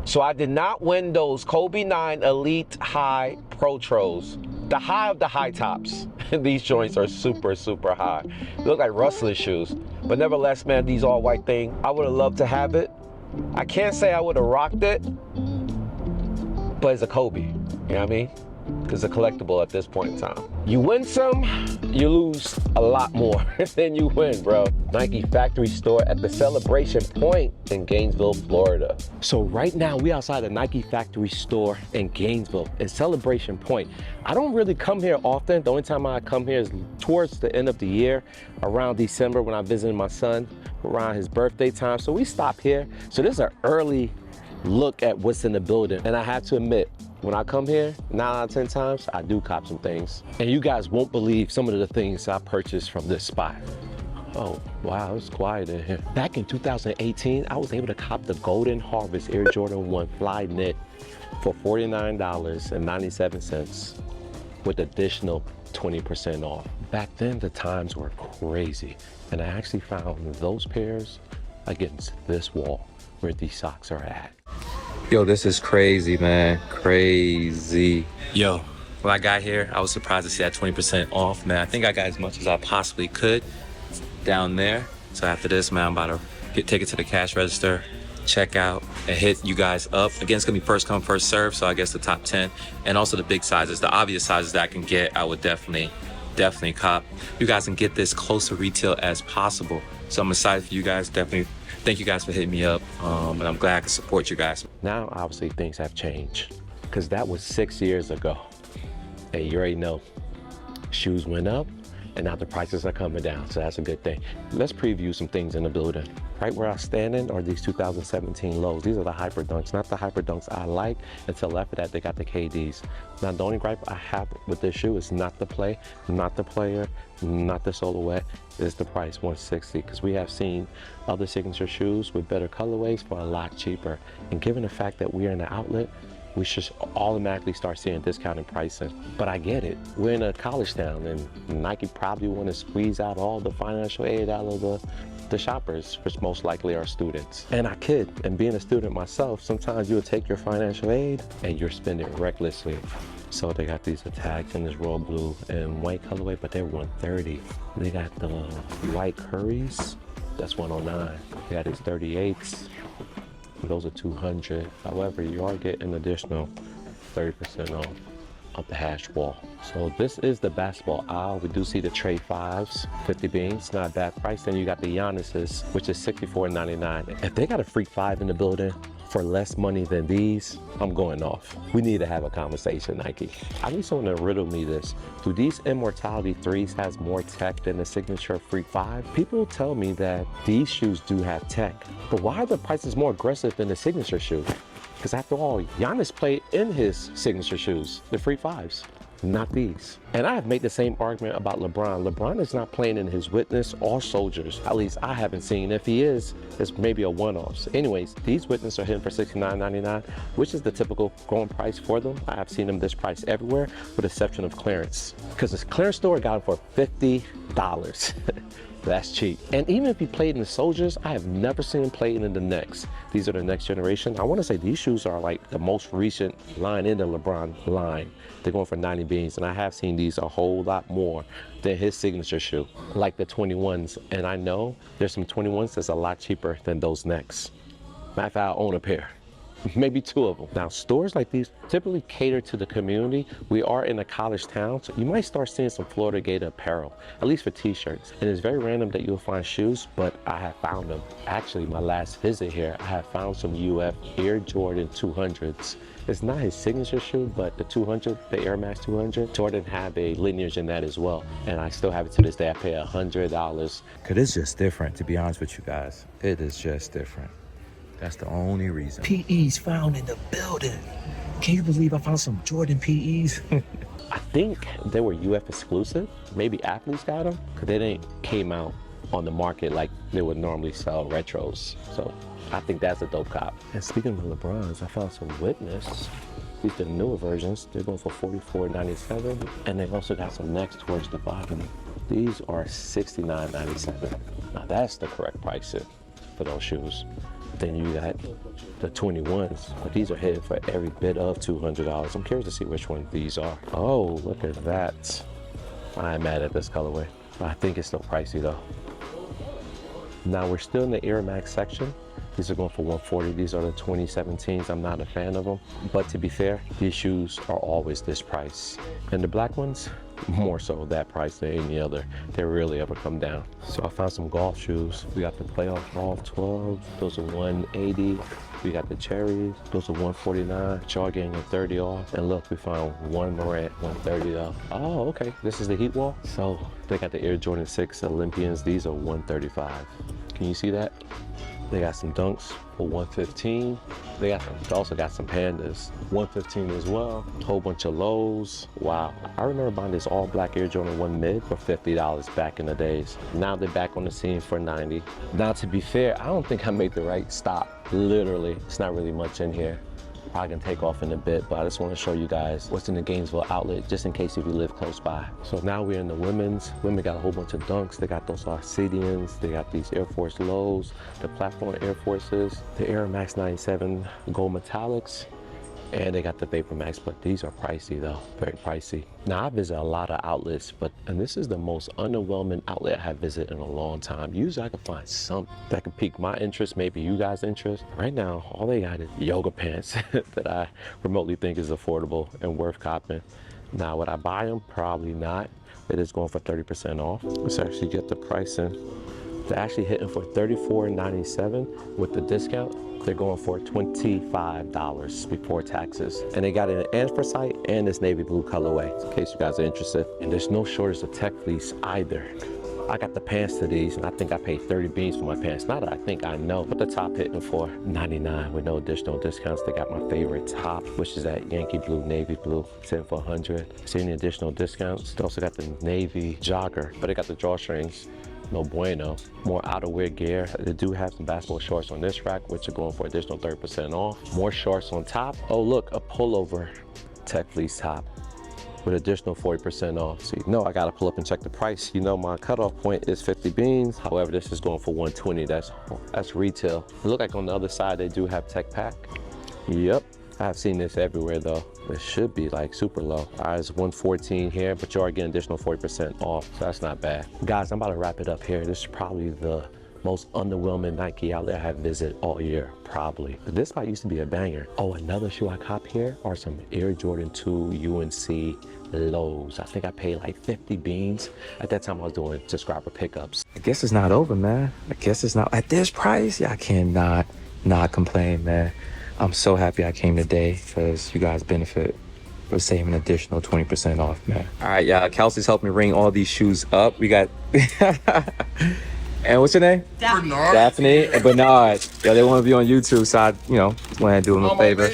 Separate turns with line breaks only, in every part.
So I did not win those Kobe 9 Elite High Protros. The high of the high tops. These joints are super, super high. They look like rustless shoes. But nevertheless, man, these all white thing, I would have loved to have it. I can't say I would have rocked it, but it's a Kobe, you know what I mean? It's a collectible at this point in time. You win some, you lose a lot more than you win, bro. Nike factory store at the Celebration Point in Gainesville, Florida. So right now we outside the Nike factory store in Gainesville in Celebration Point. I don't really come here often. The only time I come here is towards the end of the year, around December when I'm visiting my son, around his birthday time. So we stop here. So this is an early look at what's in the building. And I have to admit, when I come here, 9 out of 10 times, I do cop some things. And you guys won't believe some of the things I purchased from this spot. Oh, wow, it's quiet in here. Back in 2018, I was able to cop the Golden Harvest Air Jordan 1 Fly Knit for $49.97 with additional 20% off. Back then, the times were crazy. And I actually found those pairs against this wall where these socks are at. Yo, this is crazy, man. Crazy. Yo, when I got here, I was surprised to see that 20% off, man. I think I got as much as I possibly could down there. So after this, man, I'm about to take it to the cash register, check out, and hit you guys up. Again, it's gonna be first come, first serve. So I guess the top 10 and also the big sizes, the obvious sizes that I can get, I would definitely cop. You guys can get this close to retail as possible. So I'm excited for you guys, definitely. Thank you guys for hitting me up, and I'm glad I can support you guys. Now, obviously, things have changed, because that was 6 years ago. And you already know, shoes went up, and now the prices are coming down, so that's a good thing. Let's preview some things in the building. Right where I'm standing are these 2017 lows. These are the Hyper Dunks, not the Hyper Dunks I like. And to the left of that, they got the KDs. Now, the only gripe I have with this shoe is not the play, not the player, not the silhouette, is the price, $160. Because we have seen other signature shoes with better colorways for a lot cheaper. And given the fact that we are in the outlet, we should automatically start seeing discounted pricing. But I get it. We're in a college town, and Nike probably want to squeeze out all the financial aid out of the shoppers, which most likely are students. And I kid, and being a student myself, sometimes you'll take your financial aid and you're spending recklessly. So they got these tags in this royal blue and white colorway, but they're $130. They got the white Curries, that's $109. They got these 38s. Those are $200. However, you are getting an additional 30% off of the hash wall. So this is the basketball aisle. We do see the Trey 5s, 50 beans, not a bad price. Then you got the Giannis's, which is $64.99. If they got a Freak 5 in the building for less money than these, I'm going off. We need to have a conversation, Nike. I need someone to riddle me this. Do these Immortality 3s has more tech than the signature Freak 5? People tell me that these shoes do have tech, but why are the prices more aggressive than the signature shoe? Because after all, Giannis played in his signature shoes, the Freak 5s, not these. And I have made the same argument about LeBron. LeBron is not playing in his Witness or Soldiers. At least I haven't seen. If he is, it's maybe a one-off. So anyways, these Witness are hitting for $69.99, which is the typical going price for them. I have seen them this price everywhere, with the exception of clearance. Because this clearance store got them for $50. That's cheap. And even if he played in the Soldiers, I have never seen him play in the Next. These are the next generation. I want to say these shoes are like the most recent line in the LeBron line. They're going for 90 beans, and I have seen these a whole lot more than his signature shoe, like the 21s. And I know there's some 21s that's a lot cheaper than those Next. Matter of fact, I own a pair. Maybe 2 of them. Now, stores like these typically cater to the community. We are in a college town, so you might start seeing some Florida Gator apparel, at least for t-shirts. And it's very random that you'll find shoes, but I have found them. Actually, my last visit here, I have found some UF Air Jordan 200s. It's not his signature shoe, but the 200, the Air Max 200, Jordan have a lineage in that as well. And I still have it to this day. I pay $100. Cause it's just different, to be honest with you guys. It is just different. That's the only reason. PEs found in the building. Can you believe I found some Jordan PEs? I think they were UF exclusive. Maybe athletes got them, because they didn't came out on the market like they would normally sell retros. So I think that's a dope cop. And speaking of LeBrons, I found some Witness. These are the newer versions. They're going for $44.97. And they've also got some Next towards the bottom. These are $69.97. Now that's the correct pricing for those shoes. Then you got the 21s, but these are hitting for every bit of $200. I'm curious to see which one these are. Oh, look at that. I'm mad at this colorway, but I think it's still pricey though. Now we're still in the Air Max section. These are going for $140. These are the 2017s. I'm not a fan of them, but to be fair, these shoes are always this price. And the black ones, more so that price than any other. They rarely ever come down. So I found some golf shoes. We got the Playoff Golf 12. Those are $180. We got the cherries. Those are $149. Char getting a 30 off. And look, we found one Morant, $130 off. Oh, okay. This is the Heat Wall. So they got the Air Jordan 6 Olympians. These are $135. Can you see that? They got some Dunks for $115. They also got some Pandas, $115 as well. A whole bunch of lows. Wow. I remember buying this all black Air Jordan 1 mid for $50 back in the days. Now they're back on the scene for $90. Now to be fair, I don't think I made the right stop. Literally, it's not really much in here. Probably gonna take off in a bit, but I just want to show you guys what's in the Gainesville outlet, just in case if you live close by. So now we're in the women's. Women got a whole bunch of Dunks. They got those Arcadians. They got these Air Force Lows, the platform Air Forces, the Air Max 97 Gold Metallics, and they got the Vapor Max, but these are pricey though, very pricey. Now I visit a lot of outlets, and this is the most underwhelming outlet I have visited in a long time. Usually I can find something that can pique my interest, maybe you guys' interest. Right now, all they got is yoga pants that I remotely think is affordable and worth copping. Now, would I buy them? Probably not. It is going for 30% off. Let's actually get the pricing. They're actually hitting for $34.97 with the discount. They're going for $25 before taxes. And they got it in anthracite and this navy blue colorway, in case you guys are interested. And there's no shortage of tech fleece either. I got the pants to these, and I think I paid 30 beans for my pants. Not that I think I know, but the top hitting for $99 with no additional discounts. They got my favorite top, which is that Yankee blue, navy blue, 10 for $100. See any additional discounts? They also got the navy jogger, but they got the drawstrings. No bueno. More outerwear gear. They do have some basketball shorts on this rack, which are going for additional 30% off. More shorts on top. Oh look, a pullover tech fleece top with additional 40% off. So you know I gotta pull up and check the price. You know my cutoff point is 50 beans. However, this is going for 120. That's retail. It look like on the other side they do have tech pack. Yep. I've seen this everywhere though. It should be like super low. It's 114 here, but you are getting additional 40% off, so that's not bad. Guys, I'm about to wrap it up here. This is probably the most underwhelming Nike outlet I have visited all year, probably. But this spot used to be a banger. Oh, another shoe I cop here are some Air Jordan 2 UNC lows. I think I paid like 50 beans. At that time I was doing subscriber pickups.
I guess it's not over, man. I guess it's not. At this price, yeah, I cannot not complain, man. I'm so happy I came today because you guys benefit for saving an additional 20% off, man. All right, yeah, Kelsey's helped me ring all these shoes up. We got, and what's your name?
Daphne.
Daphne and Bernard. Yeah, they want to be on YouTube, so I, just want to do them a favor.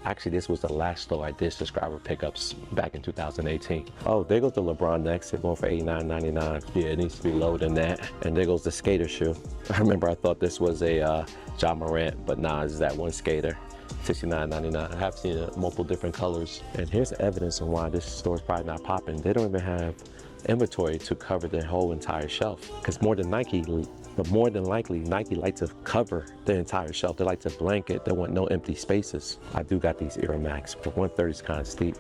Actually, this was the last store I did subscriber pickups back in 2018. Oh, there goes the LeBron next. They're going for $89.99. Yeah, it needs to be lower than that. And there goes the skater shoe. I remember I thought this was a John Morant, but nah, it's that one skater. $69.99. I have seen it in multiple different colors. And here's the evidence on why this store is probably not popping. They don't even have inventory to cover their whole entire shelf. Because more than likely, Nike like to cover the entire shelf. They like to blanket. They want no empty spaces. I do got these Air Max, but 130 is kind of steep.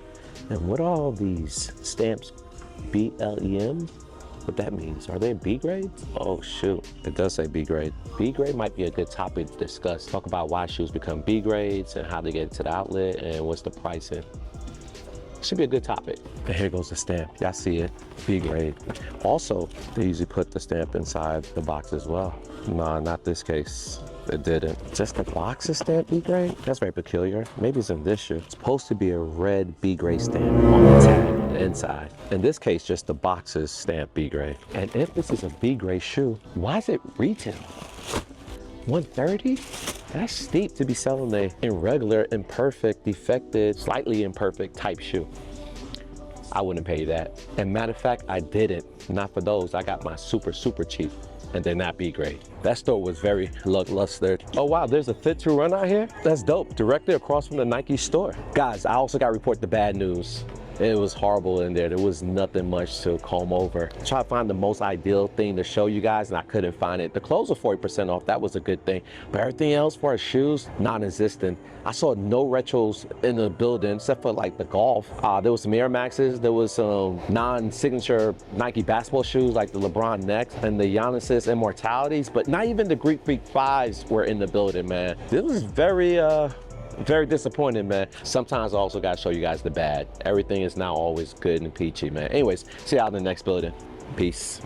And what are all these stamps? BLEM? What that means? Are they B grade? Oh shoot, it does say B grade. B grade might be a good topic to discuss. Talk about why shoes become B grades and how they get to the outlet and what's the pricing. Should be a good topic. And here goes the stamp. Y'all see it, B grade. Also, they usually put the stamp inside the box as well. Nah, not this case. It didn't. Just the box is stamped B grade? That's very peculiar. Maybe it's in this shoe. It's supposed to be a red B grade stamp on the tag on the inside. In this case, just the box is stamped B grade. And if this is a B grade shoe, why is it retail? 130? That's steep to be selling a irregular, imperfect, defective, slightly imperfect type shoe. I wouldn't pay that. And matter of fact, I didn't. Not for those. I got my super cheap, and they're not B grade. That store was very lackluster. Oh wow, there's a Fit to Run out here? That's dope. Directly across from the Nike store. Guys, I also got to report the bad news. It was horrible in there. There was nothing much to comb over. Try to find the most ideal thing to show you guys, and I couldn't find it. The clothes were 40% off. That was a good thing. But everything else for shoes, non-existent. I saw no retros in the building except for like the golf. There was some Air Maxes. There was some non-signature Nike basketball shoes like the LeBron Next and the Giannis's Immortalities, but not even the Greek Freak 5s were in the building, man. This was very disappointing, man. Sometimes I also gotta show you guys the bad. Everything is not always good and peachy, man. Anyways, see y'all in the next building. Peace.